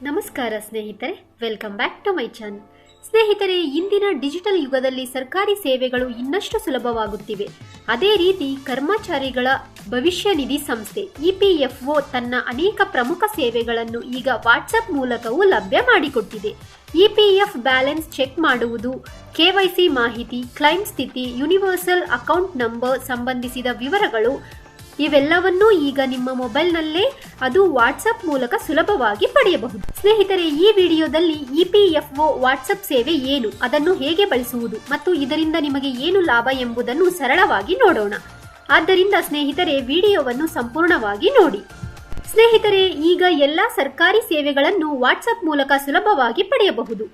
ನಮಸ್ಕಾರ ಸ್ನೇಹಿತರೆ, welcome back to my channel. ಸ್ನೇಹಿತರೆ, ಇಂದಿನ ಡಿಜಿಟಲ್ ಯುಗದಲ್ಲಿ ಸರ್ಕಾರಿ ಸೇವೆಗಳು ಇನ್ನಷ್ಟು ಸುಲಭವಾಗುತ್ತಿವೆ. ಅದೇ ರೀತಿ ಕರ್ಮಚಾರಿಗಳ ಭವಿಷ್ಯ ನಿಧಿ ಸಂಸ್ಥೆ ಇಪಿಎಫ್ಒ ತನ್ನ ಅನೇಕ ಪ್ರಮುಖ ಸೇವೆಗಳನ್ನು ಈಗ ವಾಟ್ಸ್ಆಪ್ ಮೂಲಕವೂ ಲಭ್ಯ ಮಾಡಿಕೊಟ್ಟಿದೆ. ಇಪಿಎಫ್ ಬ್ಯಾಲೆನ್ಸ್ ಚೆಕ್ ಮಾಡುವುದು, ಕೆವೈಸಿ ಮಾಹಿತಿ, ಕ್ಲೈಮ್ ಸ್ಥಿತಿ, ಯೂನಿವರ್ಸಲ್ ಅಕೌಂಟ್ ನಂಬರ್ ಸಂಬಂಧಿಸಿದ ವಿವರಗಳು ಇವೆಲ್ಲವನ್ನೂ ಈಗ ನಿಮ್ಮ ಮೊಬೈಲ್ನಲ್ಲೇ ಅದು ವಾಟ್ಸ್ಆಪ್ ಮೂಲಕ ಸುಲಭವಾಗಿ ಪಡೆಯಬಹುದು. ಸ್ನೇಹಿತರೆ, ಈ ವಿಡಿಯೋದಲ್ಲಿ ಇಪಿಎಫ್ಒ ವಾಟ್ಸ್ಆಪ್ ಸೇವೆ ಏನು, ಅದನ್ನು ಹೇಗೆ ಬಳಸುವುದು ಮತ್ತು ಇದರಿಂದ ನಿಮಗೆ ಏನು ಲಾಭ ಎಂಬುದನ್ನು ಸರಳವಾಗಿ ನೋಡೋಣ. ಆದ್ದರಿಂದ ಸ್ನೇಹಿತರೆ, ವಿಡಿಯೋವನ್ನು ಸಂಪೂರ್ಣವಾಗಿ ನೋಡಿ. ಸ್ನೇಹಿತರೆ, ಈಗ ಎಲ್ಲಾ ಸರ್ಕಾರಿ ಸೇವೆಗಳನ್ನು ವಾಟ್ಸ್ಆಪ್ ಮೂಲಕ ಸುಲಭವಾಗಿ ಪಡೆಯಬಹುದು.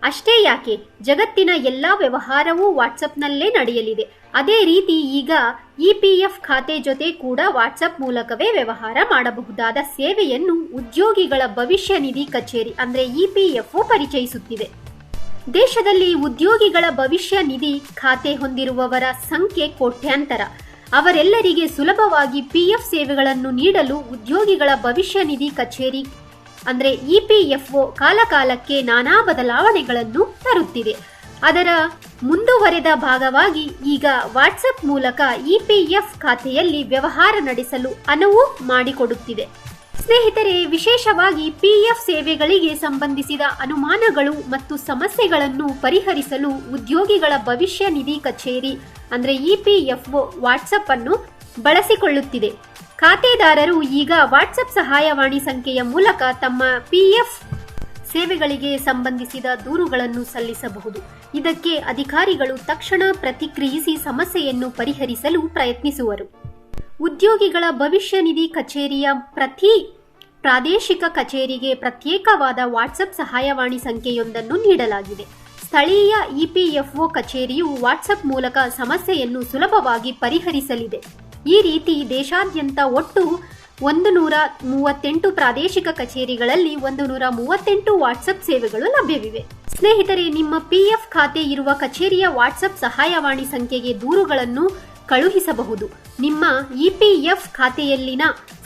ಅಷ್ಟೇ ಯಾಕೆ, ಜಗತ್ತಿನ ಎಲ್ಲಾ ವ್ಯವಹಾರವೂ ವಾಟ್ಸ್ಆಪ್ನಲ್ಲೇ ನಡೆಯಲಿದೆ. ಅದೇ ರೀತಿ ಈಗ ಇಪಿಎಫ್ ಖಾತೆ ಜೊತೆ ಕೂಡ ವಾಟ್ಸ್ಆಪ್ ಮೂಲಕವೇ ವ್ಯವಹಾರ ಮಾಡಬಹುದಾದ ಸೇವೆಯನ್ನು ಉದ್ಯೋಗಿಗಳ ಭವಿಷ್ಯ ನಿಧಿ ಕಚೇರಿ ಅಂದ್ರೆ ಇಪಿಎಫ್ಒ ಪರಿಚಯಿಸುತ್ತಿದೆ. ದೇಶದಲ್ಲಿ ಉದ್ಯೋಗಿಗಳ ಭವಿಷ್ಯ ನಿಧಿ ಖಾತೆ ಹೊಂದಿರುವವರ ಸಂಖ್ಯೆ ಕೋಟ್ಯಾಂತರ. ಅವರೆಲ್ಲರಿಗೆ ಸುಲಭವಾಗಿ ಪಿಎಫ್ ಸೇವೆಗಳನ್ನು ನೀಡಲು ಉದ್ಯೋಗಿಗಳ ಭವಿಷ್ಯ ನಿಧಿ ಕಚೇರಿ ಅಂದ್ರೆ ಇಪಿಎಫ್ಒ ಕಾಲಕಾಲಕ್ಕೆ ನಾನಾ ಬದಲಾವಣೆಗಳನ್ನು ತರುತ್ತಿದೆ. ಅದರ ಮುಂದುವರೆದ ಭಾಗವಾಗಿ ಈಗ ವಾಟ್ಸ್ಆಪ್ ಮೂಲಕ ಇಪಿಎಫ್ ಖಾತೆಯಲ್ಲಿ ವ್ಯವಹಾರ ನಡೆಸಲು ಅನುವು ಮಾಡಿಕೊಡುತ್ತಿದೆ. ಸ್ನೇಹಿತರೆ, ವಿಶೇಷವಾಗಿ ಪಿಎಫ್ ಸೇವೆಗಳಿಗೆ ಸಂಬಂಧಿಸಿದ ಅನುಮಾನಗಳು ಮತ್ತು ಸಮಸ್ಯೆಗಳನ್ನು ಪರಿಹರಿಸಲು ಉದ್ಯೋಗಿಗಳ ಭವಿಷ್ಯ ನಿಧಿ ಕಚೇರಿ ಅಂದ್ರೆ ಇಪಿಎಫ್ಒ ವಾಟ್ಸ್ಆಪ್ ಅನ್ನು ಬಳಸಿಕೊಳ್ಳುತ್ತಿದೆ. ಖಾತೆದಾರರು ಈಗ ವಾಟ್ಸ್ಆಪ್ ಸಹಾಯವಾಣಿ ಸಂಖ್ಯೆಯ ಮೂಲಕ ತಮ್ಮ ಪಿಎಫ್ ಸೇವೆಗಳಿಗೆ ಸಂಬಂಧಿಸಿದ ದೂರುಗಳನ್ನು ಸಲ್ಲಿಸಬಹುದು. ಇದಕ್ಕೆ ಅಧಿಕಾರಿಗಳು ತಕ್ಷಣ ಪ್ರತಿಕ್ರಿಯಿಸಿ ಸಮಸ್ಯೆಯನ್ನು ಪರಿಹರಿಸಲು ಪ್ರಯತ್ನಿಸುವರು. ಉದ್ಯೋಗಿಗಳ ಭವಿಷ್ಯ ನಿಧಿ ಕಚೇರಿಯ ಪ್ರತಿ ಪ್ರಾದೇಶಿಕ ಕಚೇರಿಗೆ ಪ್ರತ್ಯೇಕವಾದ ವಾಟ್ಸ್ಆಪ್ ಸಹಾಯವಾಣಿ ಸಂಖ್ಯೆಯೊಂದನ್ನು ನೀಡಲಾಗಿದೆ. ಸ್ಥಳೀಯ ಇಪಿಎಫ್ಒ ಕಚೇರಿಯು ವಾಟ್ಸ್ಆಪ್ ಮೂಲಕ ಸಮಸ್ಯೆಯನ್ನು ಸುಲಭವಾಗಿ ಪರಿಹರಿಸಲಿದೆ. ಈ ರೀತಿ ದೇಶಾದ್ಯಂತ ಒಟ್ಟು 138 ಪ್ರಾದೇಶಿಕ ಕಚೇರಿಗಳಲ್ಲಿ 138 ವಾಟ್ಸ್ಆಪ್ ಸೇವೆಗಳು ಲಭ್ಯವಿವೆ. ಸ್ನೇಹಿತರೆ, ನಿಮ್ಮ ಪಿಎಫ್ ಖಾತೆ ಇರುವ ಕಚೇರಿಯ ವಾಟ್ಸ್ಆಪ್ ಸಹಾಯವಾಣಿ ಸಂಖ್ಯೆಗೆ ದೂರುಗಳನ್ನು ಕಳುಹಿಸಬಹುದು. ನಿಮ್ಮ ಇಪಿಎಫ್ ಖಾತೆಯಲ್ಲಿನ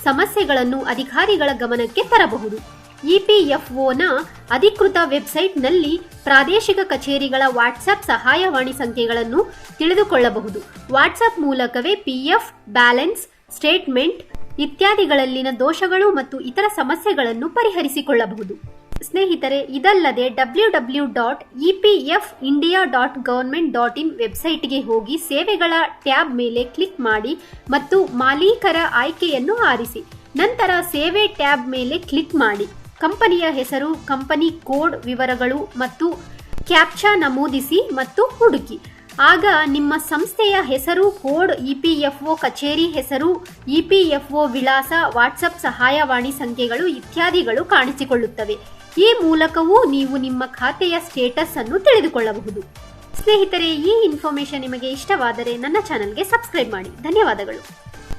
ಸಮಸ್ಯೆಗಳನ್ನು ಅಧಿಕಾರಿಗಳ ಗಮನಕ್ಕೆ ತರಬಹುದು. ಇಪಿಎಫ್ಒನ ಅಧಿಕೃತ ವೆಬ್ಸೈಟ್ನಲ್ಲಿ ಪ್ರಾದೇಶಿಕ ಕಚೇರಿಗಳ ವಾಟ್ಸ್ಆಪ್ ಸಹಾಯವಾಣಿ ಸಂಖ್ಯೆಗಳನ್ನು ತಿಳಿದುಕೊಳ್ಳಬಹುದು. ವಾಟ್ಸ್ಆಪ್ ಮೂಲಕವೇ ಪಿಎಫ್ ಬ್ಯಾಲೆನ್ಸ್, ಸ್ಟೇಟ್ಮೆಂಟ್ ಇತ್ಯಾದಿಗಳಲ್ಲಿನ ದೋಷಗಳು ಮತ್ತು ಇತರ ಸಮಸ್ಯೆಗಳನ್ನು ಪರಿಹರಿಸಿಕೊಳ್ಳಬಹುದು. ಸ್ನೇಹಿತರೆ, ಇದಲ್ಲದೆ www.epfindia.government.in ವೆಬ್ಸೈಟ್ಗೆ ಹೋಗಿ ಸೇವೆಗಳ ಟ್ಯಾಬ್ ಮೇಲೆ ಕ್ಲಿಕ್ ಮಾಡಿ ಮತ್ತು ಮಾಲೀಕರ ಆಯ್ಕೆಯನ್ನು ಆರಿಸಿ. ನಂತರ ಸೇವೆ ಟ್ಯಾಬ್ ಮೇಲೆ ಕ್ಲಿಕ್ ಮಾಡಿ. ಕಂಪನಿಯ ಹೆಸರು, ಕಂಪನಿ ಕೋಡ್ ವಿವರಗಳು ಮತ್ತು ಕ್ಯಾಪ್ಚಾ ನಮೂದಿಸಿ ಮತ್ತು ಹುಡುಕಿ. ಆಗ ನಿಮ್ಮ ಸಂಸ್ಥೆಯ ಹೆಸರು, ಕೋಡ್, ಇಪಿಎಫ್ಒ ಕಚೇರಿ ಹೆಸರು, ಇಪಿಎಫ್ಒ ವಿಳಾಸ, ವಾಟ್ಸ್ಆಪ್ ಸಹಾಯವಾಣಿ ಸಂಖ್ಯೆಗಳು ಇತ್ಯಾದಿಗಳು ಕಾಣಿಸಿಕೊಳ್ಳುತ್ತವೆ. ಈ ಮೂಲಕವೂ ನೀವು ನಿಮ್ಮ ಖಾತೆಯ ಸ್ಟೇಟಸ್ ಅನ್ನು ತಿಳಿದುಕೊಳ್ಳಬಹುದು. ಸ್ನೇಹಿತರೆ, ಈ ಇನ್ಫಾರ್ಮೇಶನ್ ನಿಮಗೆ ಇಷ್ಟವಾದರೆ ನನ್ನ ಚಾನೆಲ್ಗೆ ಸಬ್ಸ್ಕ್ರೈಬ್ ಮಾಡಿ. ಧನ್ಯವಾದಗಳು.